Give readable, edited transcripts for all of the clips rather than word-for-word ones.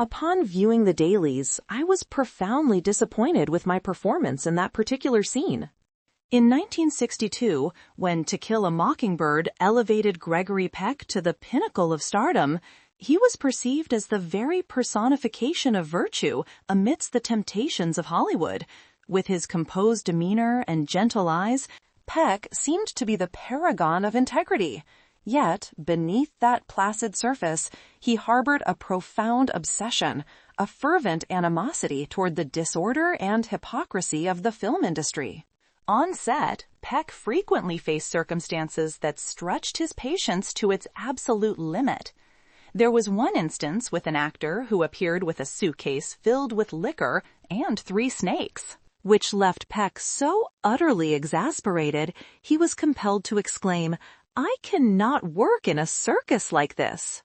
Upon viewing the dailies, I was profoundly disappointed with my performance in that particular scene. In 1962, when To Kill a Mockingbird elevated Gregory Peck to the pinnacle of stardom, he was perceived as the very personification of virtue amidst the temptations of Hollywood. With his composed demeanor and gentle eyes, Peck seemed to be the paragon of integrity. Yet, beneath that placid surface, he harbored a profound obsession, a fervent animosity toward the disorder and hypocrisy of the film industry. On set, Peck frequently faced circumstances that stretched his patience to its absolute limit. There was one instance with an actor who appeared with a suitcase filled with liquor and 3 snakes, which left Peck so utterly exasperated he was compelled to exclaim, "I cannot work in a circus like this."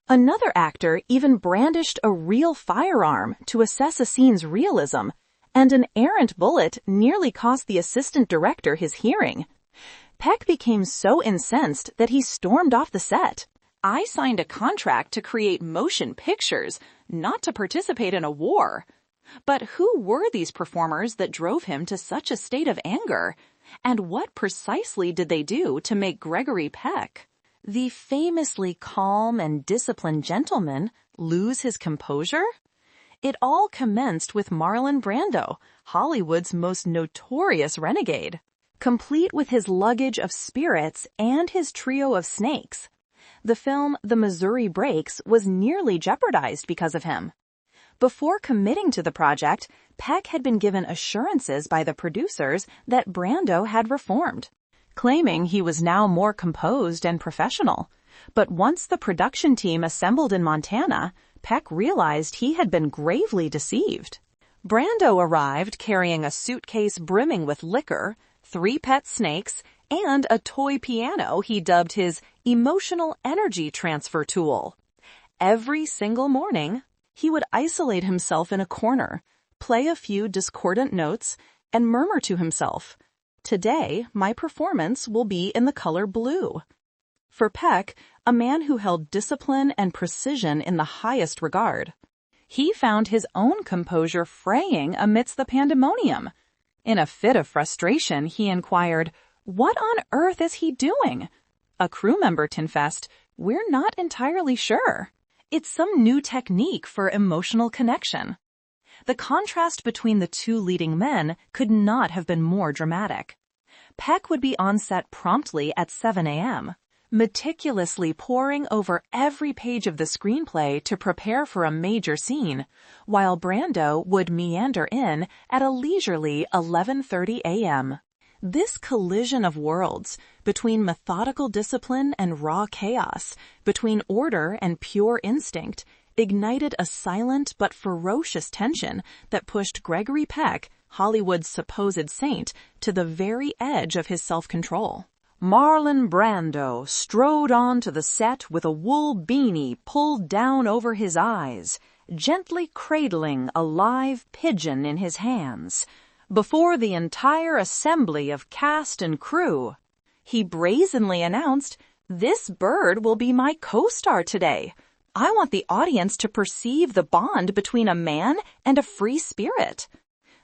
Another actor even brandished a real firearm to assess a scene's realism, and an errant bullet nearly cost the assistant director his hearing. Peck became so incensed that he stormed off the set. "I signed a contract to create motion pictures, not to participate in a war." But who were these performers that drove him to such a state of anger? And what precisely did they do to make Gregory Peck, the famously calm and disciplined gentleman, lose his composure? It all commenced with Marlon Brando, Hollywood's most notorious renegade, complete with his luggage of spirits and his trio of snakes. The film The Missouri Breaks was nearly jeopardized because of him. Before committing to the project, Peck had been given assurances by the producers that Brando had reformed, claiming he was now more composed and professional. But once the production team assembled in Montana, Peck realized he had been gravely deceived. Brando arrived carrying a suitcase brimming with liquor, 3 pet snakes, and a toy piano he dubbed his emotional energy transfer tool. Every single morning, he would isolate himself in a corner, play a few discordant notes, and murmur to himself, "Today, my performance will be in the color blue." For Peck, a man who held discipline and precision in the highest regard, he found his own composure fraying amidst the pandemonium. In a fit of frustration, he inquired, "What on earth is he doing?" A crew member confessed, "We're not entirely sure. It's some new technique for emotional connection." The contrast between the 2 leading men could not have been more dramatic. Peck would be on set promptly at 7 a.m., meticulously poring over every page of the screenplay to prepare for a major scene, while Brando would meander in at a leisurely 11:30 a.m. This collision of worlds, between methodical discipline and raw chaos, between order and pure instinct, ignited a silent but ferocious tension that pushed Gregory Peck, Hollywood's supposed saint, to the very edge of his self-control. Marlon Brando strode onto the set with a wool beanie pulled down over his eyes, gently cradling a live pigeon in his hands. Before the entire assembly of cast and crew, he brazenly announced, "This bird will be my co-star today. I want the audience to perceive the bond between a man and a free spirit."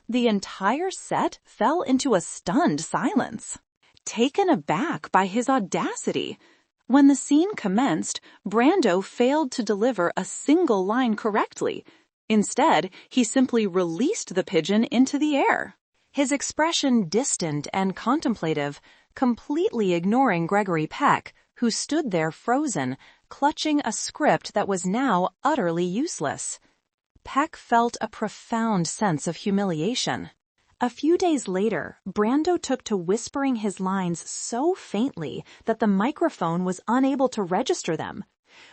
The entire set fell into a stunned silence, taken aback by his audacity. When the scene commenced, Brando failed to deliver a single line correctly. Instead, he simply released the pigeon into the air, his expression distant and contemplative, completely ignoring Gregory Peck, who stood there frozen, clutching a script that was now utterly useless. Peck felt a profound sense of humiliation. A few days later, Brando took to whispering his lines so faintly that the microphone was unable to register them.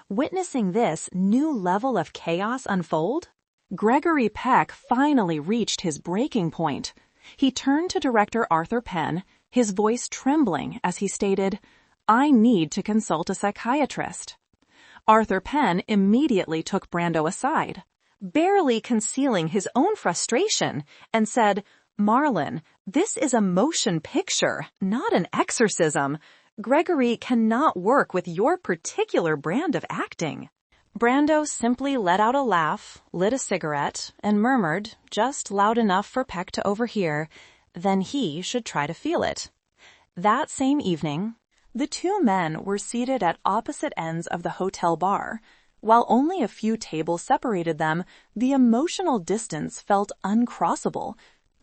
Witnessing this new level of chaos unfold, Gregory Peck finally reached his breaking point. He turned to director Arthur Penn, his voice trembling as he stated, "I need to consult a psychiatrist." Arthur Penn immediately took Brando aside, barely concealing his own frustration, and said, "Marlon, this is a motion picture, not an exorcism. Gregory cannot work with your particular brand of acting." Brando simply let out a laugh, lit a cigarette, and murmured, just loud enough for Peck to overhear, then he should try to feel it. That same evening, the two men were seated at opposite ends of the hotel bar. While only a few tables separated them, the emotional distance felt uncrossable.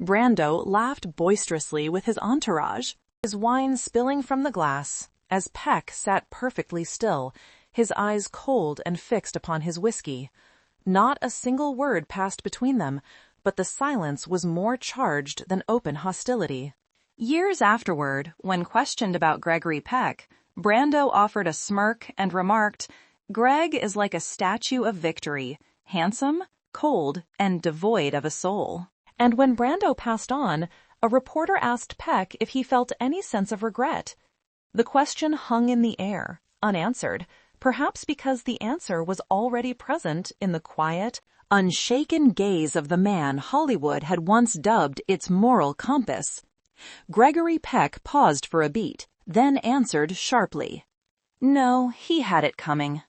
Brando laughed boisterously with his entourage, his wine spilling from the glass, as Peck sat perfectly still, his eyes cold and fixed upon his whiskey. Not a single word passed between them, but the silence was more charged than open hostility. Years afterward, when questioned about Gregory Peck, Brando offered a smirk and remarked, "Greg is like a statue of victory, handsome, cold, and devoid of a soul." And when Brando passed on, a reporter asked Peck if he felt any sense of regret. The question hung in the air, unanswered, perhaps because the answer was already present in the quiet, unshaken gaze of the man Hollywood had once dubbed its moral compass. Gregory Peck paused for a beat, then answered sharply. No, he had it coming.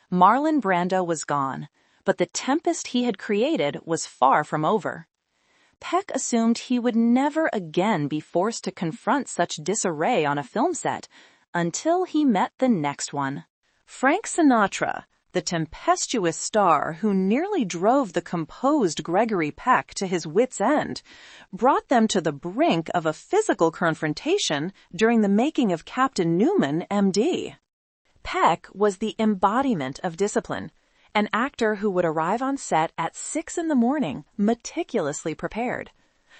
Marlon Brando was gone, but the tempest he had created was far from over. Peck assumed he would never again be forced to confront such disarray on a film set until he met the next one. Frank Sinatra, the tempestuous star who nearly drove the composed Gregory Peck to his wits' end, brought them to the brink of a physical confrontation during the making of Captain Newman, M.D. Peck was the embodiment of discipline, an actor who would arrive on set at 6 a.m, meticulously prepared.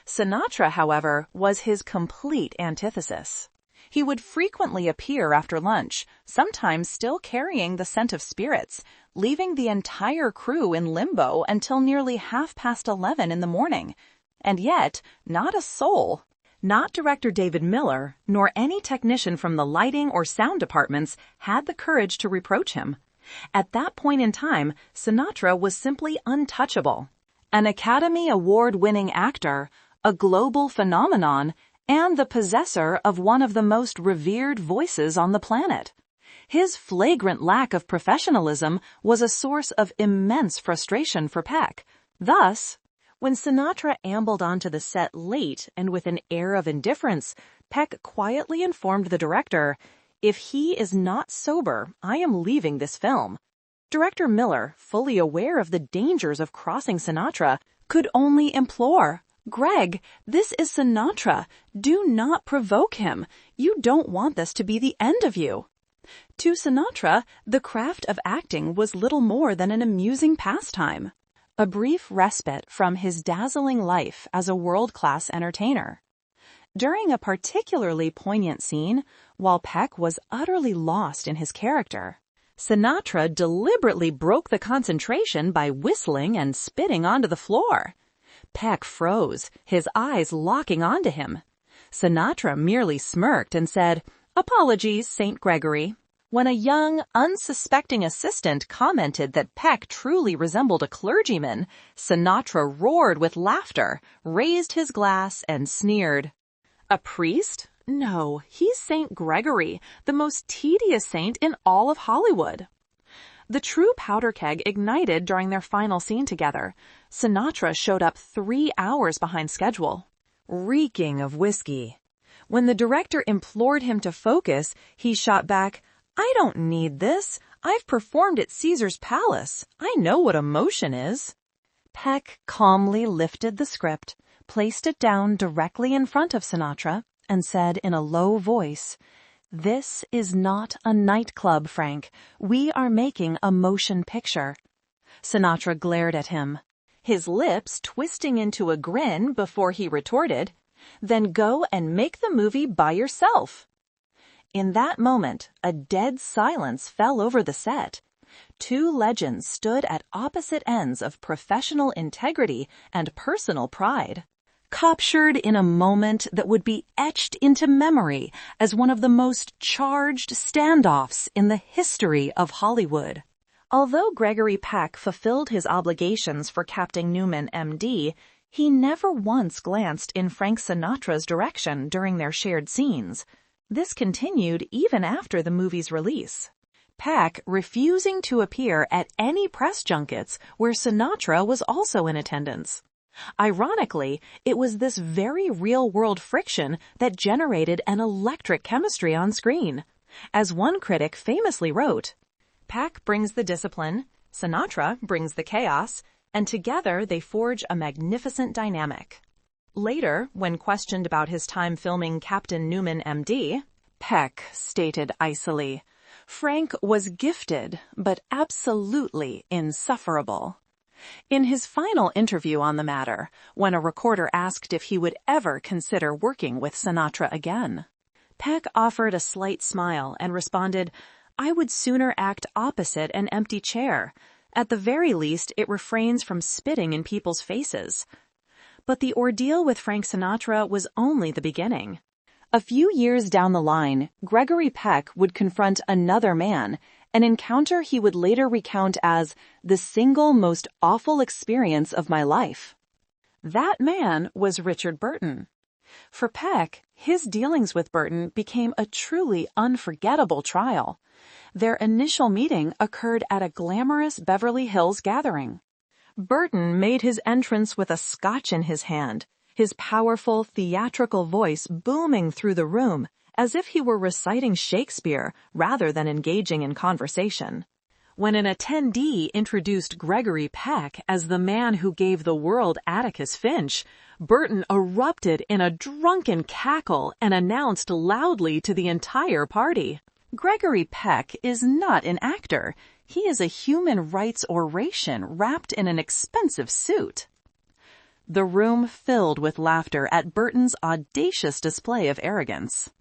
Sinatra, however, was his complete antithesis. He would frequently appear after lunch, sometimes still carrying the scent of spirits, leaving the entire crew in limbo until nearly 11:30 in the morning. And yet, not a soul, not director David Miller, nor any technician from the lighting or sound departments had the courage to reproach him. At that point in time, Sinatra was simply untouchable. An Academy Award-winning actor, a global phenomenon, and the possessor of one of the most revered voices on the planet. His flagrant lack of professionalism was a source of immense frustration for Peck. Thus, when Sinatra ambled onto the set late and with an air of indifference, Peck quietly informed the director, "If he is not sober, I am leaving this film." Director Miller, fully aware of the dangers of crossing Sinatra, could only implore, "Greg, this is Sinatra. Do not provoke him. You don't want this to be the end of you." To Sinatra, the craft of acting was little more than an amusing pastime, a brief respite from his dazzling life as a world-class entertainer. During a particularly poignant scene, while Peck was utterly lost in his character, Sinatra deliberately broke the concentration by whistling and spitting onto the floor. Peck froze, his eyes locking onto him. Sinatra merely smirked and said, "Apologies, St. Gregory." When a young, unsuspecting assistant commented that Peck truly resembled a clergyman, Sinatra roared with laughter, raised his glass, and sneered. A priest? No, he's St. Gregory, the most tedious saint in all of Hollywood. The true powder keg ignited during their final scene together. Sinatra showed up 3 hours behind schedule, reeking of whiskey. When the director implored him to focus, he shot back, "I don't need this. I've performed at Caesar's Palace. I know what emotion is." Peck calmly lifted the script, placed it down directly in front of Sinatra, and said in a low voice, "This is not a nightclub, Frank. We are making a motion picture." Sinatra glared at him, his lips twisting into a grin before he retorted, "Then go and make the movie by yourself." In that moment, a dead silence fell over the set. Two legends stood at opposite ends of professional integrity and personal pride, captured in a moment that would be etched into memory as one of the most charged standoffs in the history of Hollywood. Although Gregory Peck fulfilled his obligations for Captain Newman, M.D., he never once glanced in Frank Sinatra's direction during their shared scenes. This continued even after the movie's release. Peck refusing to appear at any press junkets where Sinatra was also in attendance. Ironically, it was this very real-world friction that generated an electric chemistry on screen. As one critic famously wrote, "Peck brings the discipline, Sinatra brings the chaos, and together they forge a magnificent dynamic." Later, when questioned about his time filming Captain Newman, M.D., Peck stated icily, "Frank was gifted, but absolutely insufferable." In his final interview on the matter, when a reporter asked if he would ever consider working with Sinatra again, Peck offered a slight smile and responded, "I would sooner act opposite an empty chair. At the very least, it refrains from spitting in people's faces." But the ordeal with Frank Sinatra was only the beginning. A few years down the line, Gregory Peck would confront another man, an encounter he would later recount as the single most awful experience of my life. That man was Richard Burton. For Peck, his dealings with Burton became a truly unforgettable trial. Their initial meeting occurred at a glamorous Beverly Hills gathering. Burton made his entrance with a scotch in his hand, his powerful, theatrical voice booming through the room as if he were reciting Shakespeare rather than engaging in conversation. When an attendee introduced Gregory Peck as the man who gave the world Atticus Finch, Burton erupted in a drunken cackle and announced loudly to the entire party, "Gregory Peck is not an actor. He is a human rights oration wrapped in an expensive suit." The room filled with laughter at Burton's audacious display of arrogance.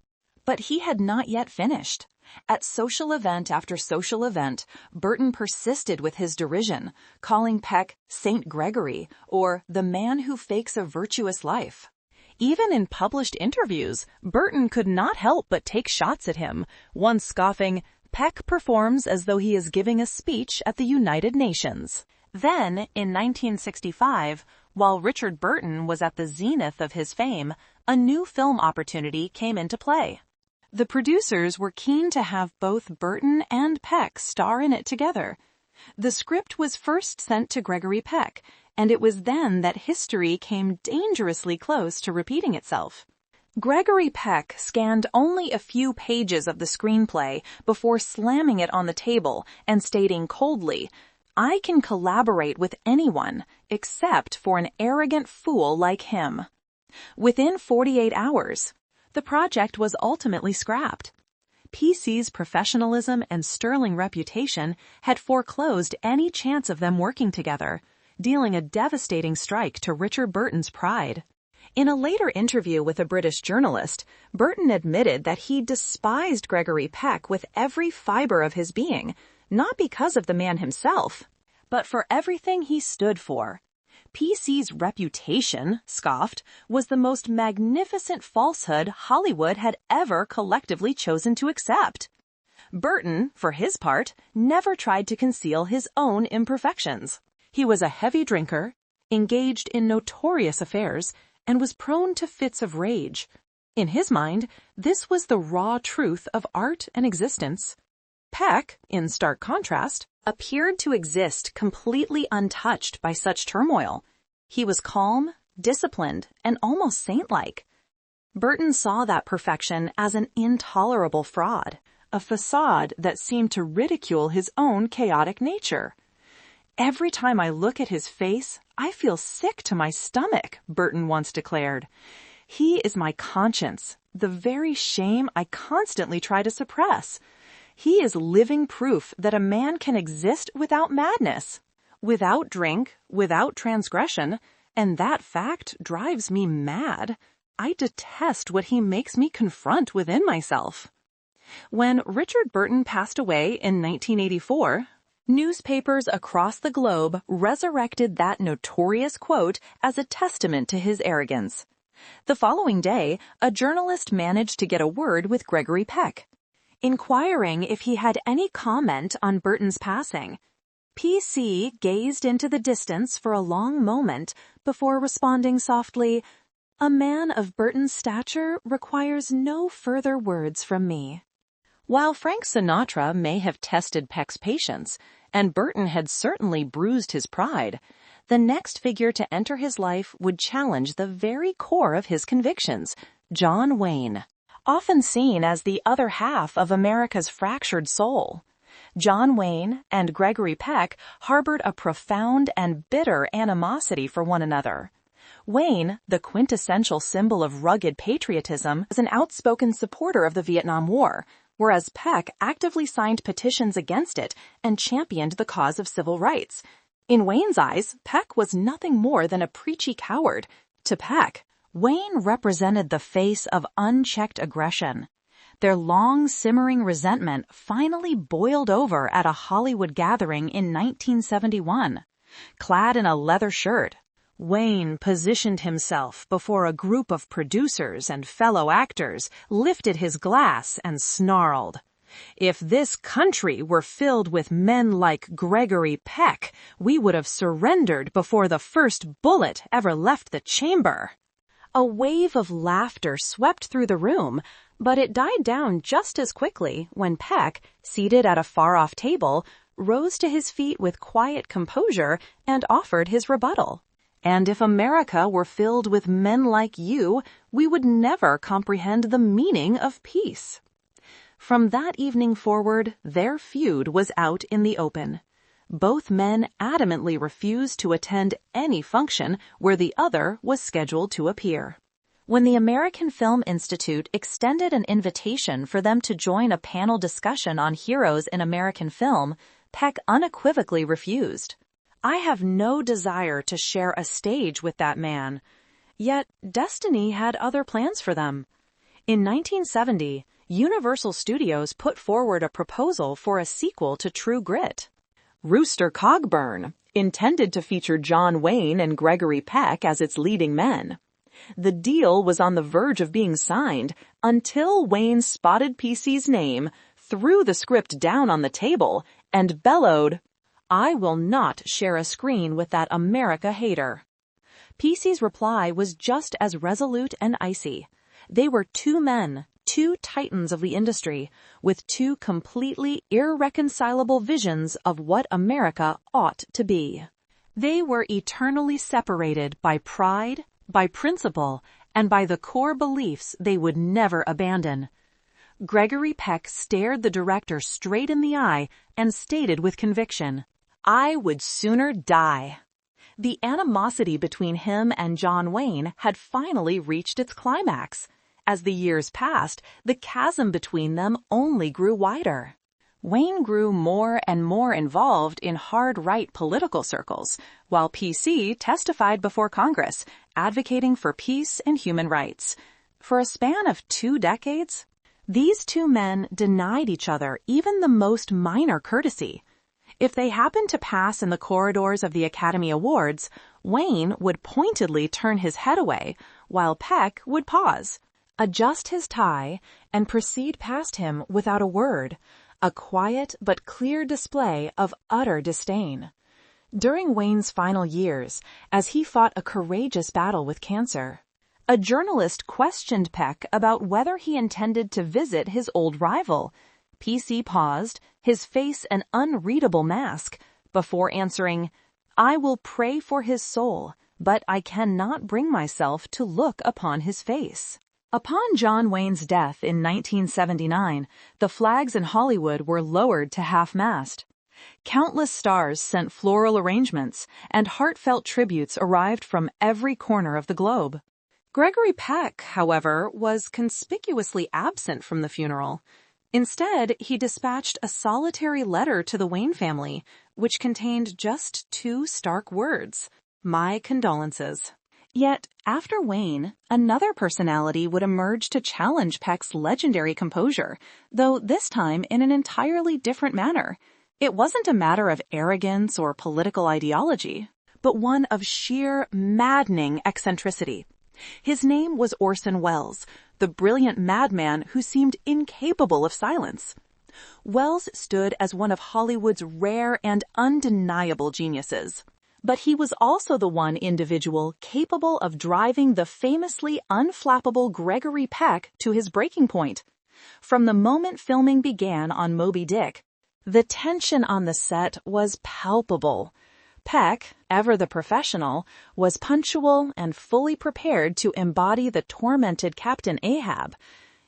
But he had not yet finished. At social event after social event, Burton persisted with his derision, calling Peck Saint Gregory or the man who fakes a virtuous life. Even in published interviews, Burton could not help but take shots at him, once scoffing, "Peck performs as though he is giving a speech at the United Nations." Then, in 1965, while Richard Burton was at the zenith of his fame, a new film opportunity came into play. The producers were keen to have both Burton and Peck star in it together. The script was first sent to Gregory Peck, and it was then that history came dangerously close to repeating itself. Gregory Peck scanned only a few pages of the screenplay before slamming it on the table and stating coldly, "I can collaborate with anyone except for an arrogant fool like him." Within 48 hours, the project was ultimately scrapped. PC's professionalism and sterling reputation had foreclosed any chance of them working together, dealing a devastating strike to Richard Burton's pride. In a later interview with a British journalist, Burton admitted that he despised Gregory Peck with every fiber of his being, not because of the man himself, but for everything he stood for. PC's reputation, scoffed, was the most magnificent falsehood Hollywood had ever collectively chosen to accept. Burton, for his part, never tried to conceal his own imperfections. He was a heavy drinker, engaged in notorious affairs, and was prone to fits of rage. In his mind, this was the raw truth of art and existence. Peck, in stark contrast, appeared to exist completely untouched by such turmoil. He was calm, disciplined, and almost saint-like. Burton saw that perfection as an intolerable fraud, a facade that seemed to ridicule his own chaotic nature. "Every time I look at his face, I feel sick to my stomach," Burton once declared. "He is my conscience, the very shame I constantly try to suppress. He is living proof that a man can exist without madness, without drink, without transgression, and that fact drives me mad. I detest what he makes me confront within myself." When Richard Burton passed away in 1984, newspapers across the globe resurrected that notorious quote as a testament to his arrogance. The following day, a journalist managed to get a word with Gregory Peck, inquiring if he had any comment on Burton's passing. PC gazed into the distance for a long moment before responding softly, "A man of Burton's stature requires no further words from me." While Frank Sinatra may have tested Peck's patience, and Burton had certainly bruised his pride, the next figure to enter his life would challenge the very core of his convictions, John Wayne. Often seen as the other half of America's fractured soul, John Wayne and Gregory Peck harbored a profound and bitter animosity for one another. Wayne, the quintessential symbol of rugged patriotism, was an outspoken supporter of the Vietnam War, whereas Peck actively signed petitions against it and championed the cause of civil rights. In Wayne's eyes, Peck was nothing more than a preachy coward. To Peck, Wayne represented the face of unchecked aggression. Their long, simmering resentment finally boiled over at a Hollywood gathering in 1971. Clad in a leather shirt, Wayne positioned himself before a group of producers and fellow actors, lifted his glass, and snarled, "If this country were filled with men like Gregory Peck, we would have surrendered before the first bullet ever left the chamber." A wave of laughter swept through the room, but it died down just as quickly when Peck, seated at a far-off table, rose to his feet with quiet composure and offered his rebuttal. "And if America were filled with men like you, we would never comprehend the meaning of peace." From that evening forward, their feud was out in the open. Both men adamantly refused to attend any function where the other was scheduled to appear. When the American Film Institute extended an invitation for them to join a panel discussion on heroes in American film, Peck unequivocally refused. "I have no desire to share a stage with that man." Yet destiny had other plans for them. In 1970, Universal Studios put forward a proposal for a sequel to True Grit. Rooster Cogburn, intended to feature John Wayne and Gregory Peck as its leading men. The deal was on the verge of being signed until Wayne spotted PC's name, threw the script down on the table, and bellowed, "I will not share a screen with that America hater." PC's reply was just as resolute and icy. They were two men, two titans of the industry, with two completely irreconcilable visions of what America ought to be. They were eternally separated by pride, by principle, and by the core beliefs they would never abandon. Gregory Peck stared the director straight in the eye and stated with conviction, "I would sooner die." The animosity between him and John Wayne had finally reached its climax. As the years passed, the chasm between them only grew wider. Wayne grew more and more involved in hard-right political circles, while PC testified before Congress, advocating for peace and human rights. For a span of 2 decades, these two men denied each other even the most minor courtesy. If they happened to pass in the corridors of the Academy Awards, Wayne would pointedly turn his head away, while Peck would pause, adjust his tie, and proceed past him without a word, a quiet but clear display of utter disdain. During Wayne's final years, as he fought a courageous battle with cancer, a journalist questioned Peck about whether he intended to visit his old rival. PC paused, his face an unreadable mask, before answering, "I will pray for his soul, but I cannot bring myself to look upon his face." Upon John Wayne's death in 1979, the flags in Hollywood were lowered to half-mast. Countless stars sent floral arrangements, and heartfelt tributes arrived from every corner of the globe. Gregory Peck, however, was conspicuously absent from the funeral. Instead, he dispatched a solitary letter to the Wayne family, which contained just 2 stark words, "My condolences." Yet, after Wayne, another personality would emerge to challenge Peck's legendary composure, though this time in an entirely different manner. It wasn't a matter of arrogance or political ideology, but one of sheer, maddening eccentricity. His name was Orson Welles, the brilliant madman who seemed incapable of silence. Welles stood as one of Hollywood's rare and undeniable geniuses. But he was also the one individual capable of driving the famously unflappable Gregory Peck to his breaking point. From the moment filming began on Moby Dick, the tension on the set was palpable. Peck, ever the professional, was punctual and fully prepared to embody the tormented Captain Ahab.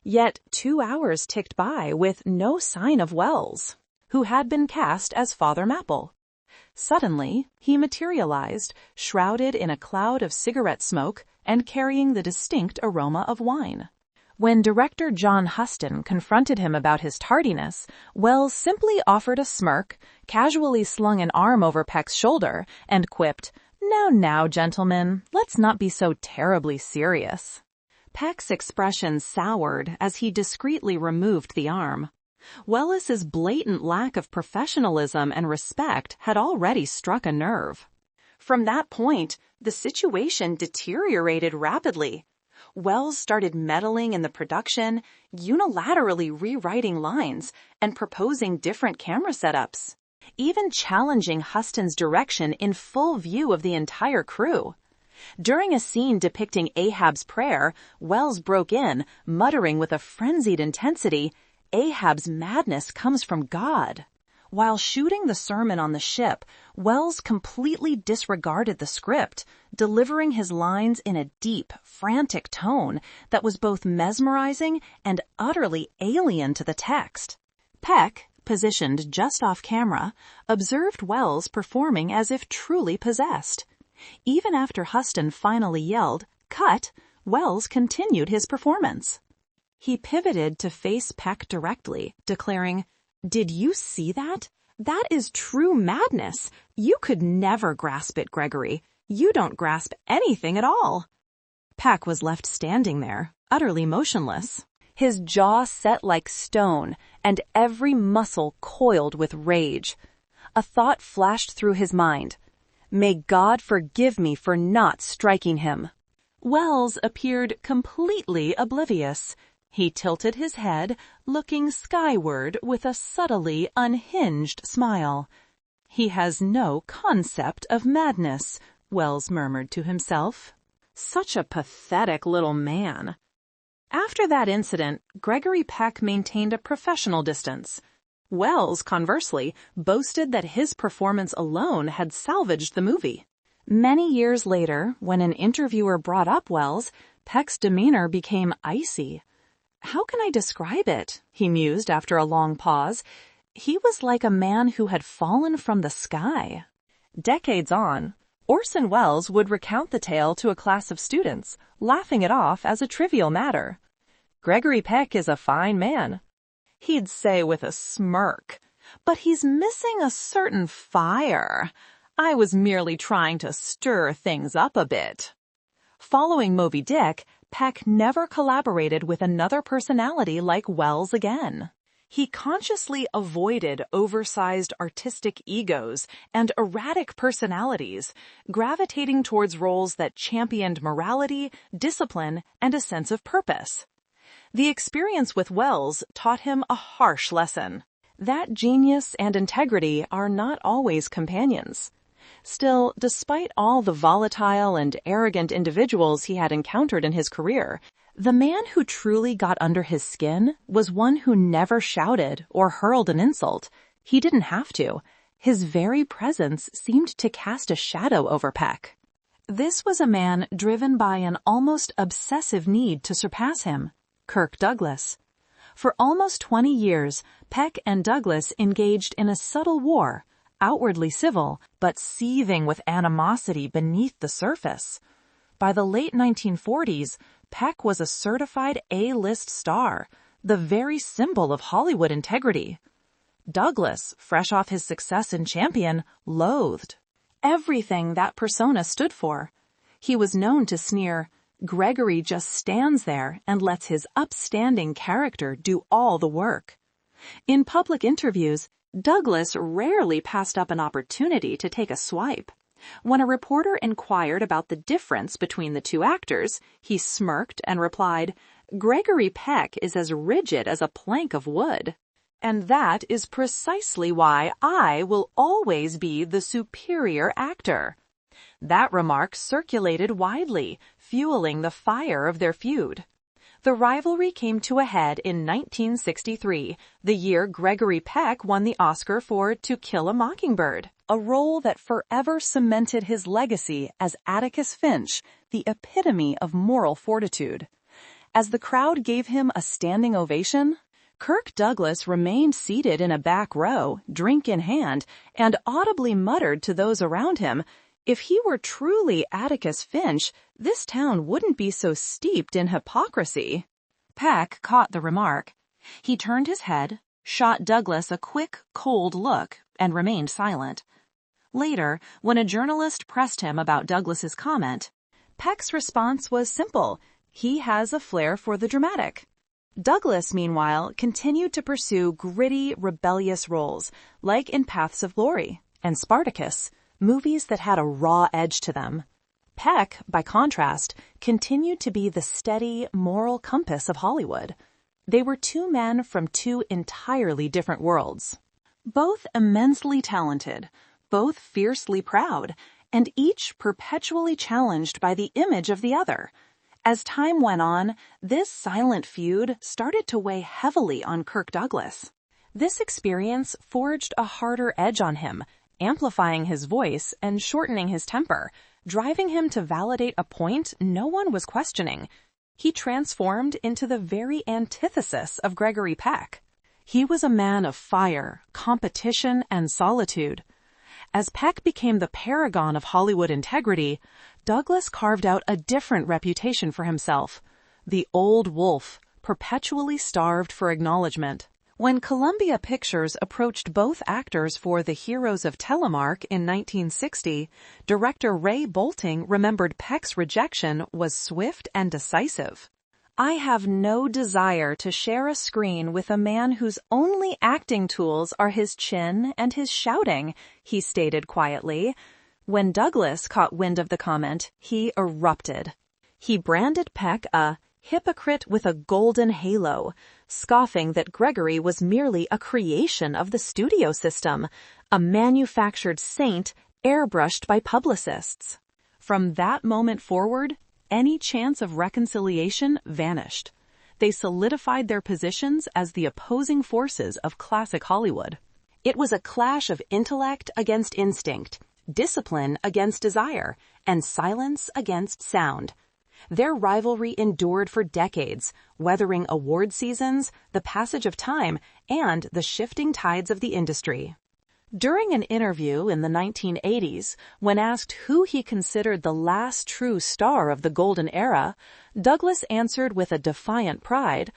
Yet 2 hours ticked by with no sign of Wells, who had been cast as Father Mapple. Suddenly, he materialized, shrouded in a cloud of cigarette smoke and carrying the distinct aroma of wine. When director John Huston confronted him about his tardiness, Wells simply offered a smirk, casually slung an arm over Peck's shoulder, and quipped, Now, gentlemen, let's not be so terribly serious." Peck's expression soured as he discreetly removed the arm. Wellis's blatant lack of professionalism and respect had already struck a nerve. From that point, the situation deteriorated rapidly. Wells started meddling in the production, unilaterally rewriting lines, and proposing different camera setups, even challenging Huston's direction in full view of the entire crew. During a scene depicting Ahab's prayer, Wells broke in, muttering with a frenzied intensity, "Ahab's madness comes from God." While shooting the sermon on the ship, Wells completely disregarded the script, delivering his lines in a deep, frantic tone that was both mesmerizing and utterly alien to the text. Peck, positioned just off camera, observed Wells performing as if truly possessed. Even after Huston finally yelled, "Cut!" Wells continued his performance. He pivoted to face Peck directly, declaring, "Did you see that? That is true madness. You could never grasp it, Gregory. You don't grasp anything at all." Peck was left standing there, utterly motionless, his jaw set like stone and every muscle coiled with rage. A thought flashed through his mind. May God forgive me for not striking him. Wells appeared completely oblivious. He tilted his head, looking skyward with a subtly unhinged smile. "He has no concept of madness," Wells murmured to himself. Such a pathetic little man. After that incident, Gregory Peck maintained a professional distance. Wells, conversely, boasted that his performance alone had salvaged the movie. Many years later, when an interviewer brought up Wells, Peck's demeanor became icy. "How can I describe it?" he mused after a long pause. "He was like a man who had fallen from the sky." Decades on, Orson Welles would recount the tale to a class of students, laughing it off as a trivial matter. "Gregory Peck is a fine man," he'd say with a smirk, "but he's missing a certain fire. I was merely trying to stir things up a bit." Following Moby Dick, Peck never collaborated with another personality like Wells again. He consciously avoided oversized artistic egos and erratic personalities, gravitating towards roles that championed morality, discipline, and a sense of purpose. The experience with Wells taught him a harsh lesson. That genius and integrity are not always companions. Still, despite all the volatile and arrogant individuals he had encountered in his career, the man who truly got under his skin was one who never shouted or hurled an insult. He didn't have to. His very presence seemed to cast a shadow over Peck. This was a man driven by an almost obsessive need to surpass him, Kirk Douglas. For almost 20 years, Peck and Douglas engaged in a subtle war, outwardly civil, but seething with animosity beneath the surface. By the late 1940s, Peck was a certified A-list star, the very symbol of Hollywood integrity. Douglas, fresh off his success in Champion, loathed everything that persona stood for. He was known to sneer, "Gregory just stands there and lets his upstanding character do all the work." In public interviews, Douglas rarely passed up an opportunity to take a swipe. When a reporter inquired about the difference between the two actors, he smirked and replied, "Gregory Peck is as rigid as a plank of wood. And that is precisely why I will always be the superior actor." That remark circulated widely, fueling the fire of their feud. The rivalry came to a head in 1963, the year Gregory Peck won the Oscar for To Kill a Mockingbird, a role that forever cemented his legacy as Atticus Finch, the epitome of moral fortitude. As the crowd gave him a standing ovation, Kirk Douglas remained seated in a back row, drink in hand, and audibly muttered to those around him, "If he were truly Atticus Finch, this town wouldn't be so steeped in hypocrisy." Peck caught the remark. He turned his head, shot Douglas a quick, cold look, and remained silent. Later, when a journalist pressed him about Douglas's comment, Peck's response was simple: he has a flair for the dramatic. Douglas, meanwhile, continued to pursue gritty, rebellious roles, like in Paths of Glory and Spartacus, movies that had a raw edge to them. Peck, by contrast, continued to be the steady, moral compass of Hollywood. They were two men from two entirely different worlds. Both immensely talented, both fiercely proud, and each perpetually challenged by the image of the other. As time went on, this silent feud started to weigh heavily on Kirk Douglas. This experience forged a harder edge on him, amplifying his voice and shortening his temper, driving him to validate a point no one was questioning. He transformed into the very antithesis of Gregory Peck. He was a man of fire, competition, and solitude. As Peck became the paragon of Hollywood integrity, Douglas carved out a different reputation for himself: the old wolf, perpetually starved for acknowledgement. When Columbia Pictures approached both actors for The Heroes of Telemark in 1960, director Ray Bolting remembered Peck's rejection was swift and decisive. "I have no desire to share a screen with a man whose only acting tools are his chin and his shouting," he stated quietly. When Douglas caught wind of the comment, he erupted. He branded Peck a hypocrite with a golden halo, scoffing that Gregory was merely a creation of the studio system, a manufactured saint airbrushed by publicists. From that moment forward, any chance of reconciliation vanished. They solidified their positions as the opposing forces of classic Hollywood. It was a clash of intellect against instinct, discipline against desire, and silence against sound. Their rivalry endured for decades, weathering award seasons, the passage of time, and the shifting tides of the industry. During an interview in the 1980s, when asked who he considered the last true star of the golden era, Douglas answered with a defiant pride,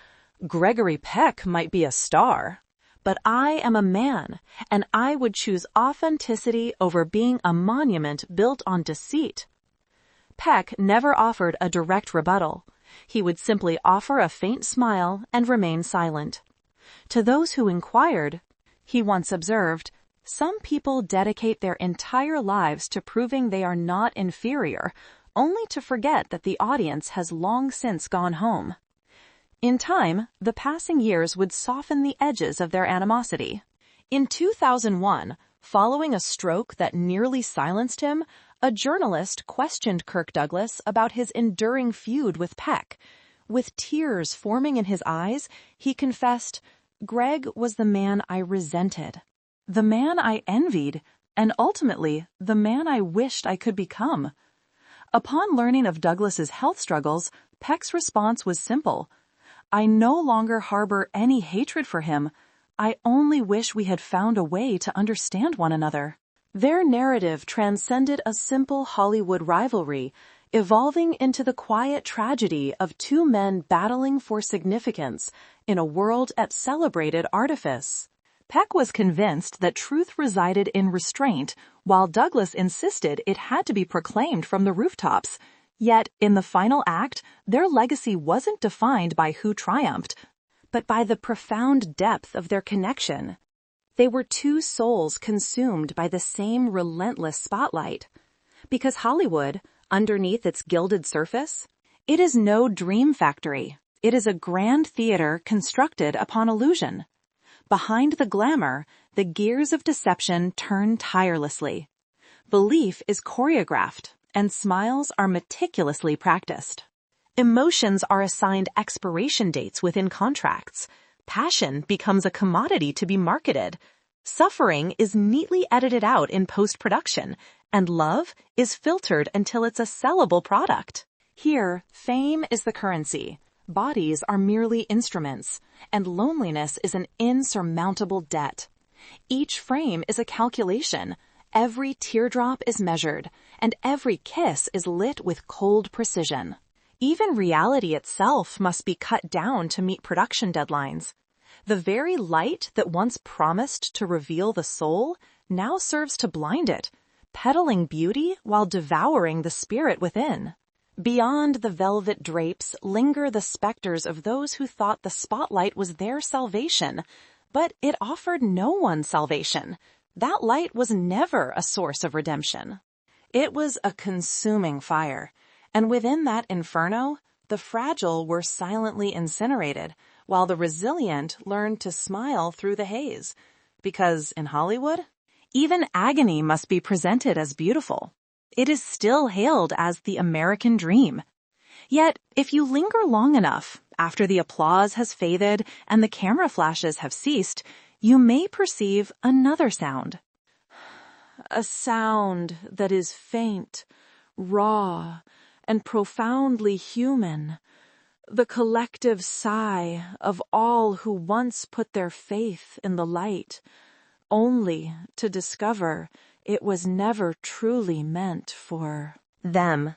"Gregory Peck might be a star, but I am a man, and I would choose authenticity over being a monument built on deceit." Peck never offered a direct rebuttal. He would simply offer a faint smile and remain silent. To those who inquired, he once observed, "Some people dedicate their entire lives to proving they are not inferior, only to forget that the audience has long since gone home." In time, the passing years would soften the edges of their animosity. In 2001, following a stroke that nearly silenced him, a journalist questioned Kirk Douglas about his enduring feud with Peck. With tears forming in his eyes, he confessed, "Greg was the man I resented, the man I envied, and ultimately the man I wished I could become." Upon learning of Douglas's health struggles, Peck's response was simple: "I no longer harbor any hatred for him. I only wish we had found a way to understand one another." Their narrative transcended a simple Hollywood rivalry, evolving into the quiet tragedy of two men battling for significance in a world that celebrated artifice. Peck was convinced that truth resided in restraint, while Douglas insisted it had to be proclaimed from the rooftops. Yet, in the final act, their legacy wasn't defined by who triumphed, but by the profound depth of their connection. They were two souls consumed by the same relentless spotlight. Because Hollywood, underneath its gilded surface, it is no dream factory. It is a grand theater constructed upon illusion. Behind the glamour, the gears of deception turn tirelessly. Belief is choreographed, and smiles are meticulously practiced. Emotions are assigned expiration dates within contracts. Passion becomes a commodity to be marketed. Suffering is neatly edited out in post-production, and love is filtered until it's a sellable product. Here, fame is the currency. Bodies are merely instruments, and loneliness is an insurmountable debt. Each frame is a calculation. Every teardrop is measured, and every kiss is lit with cold precision. Even reality itself must be cut down to meet production deadlines. The very light that once promised to reveal the soul now serves to blind it, peddling beauty while devouring the spirit within. Beyond the velvet drapes linger the specters of those who thought the spotlight was their salvation, but it offered no one salvation. That light was never a source of redemption. It was a consuming fire, and within that inferno, the fragile were silently incinerated, while the resilient learned to smile through the haze. Because in Hollywood, even agony must be presented as beautiful. It is still hailed as the American dream. Yet, if you linger long enough, after the applause has faded and the camera flashes have ceased, you may perceive another sound. A sound that is faint, raw, and profoundly human. The collective sigh of all who once put their faith in the light, only to discover it was never truly meant for them.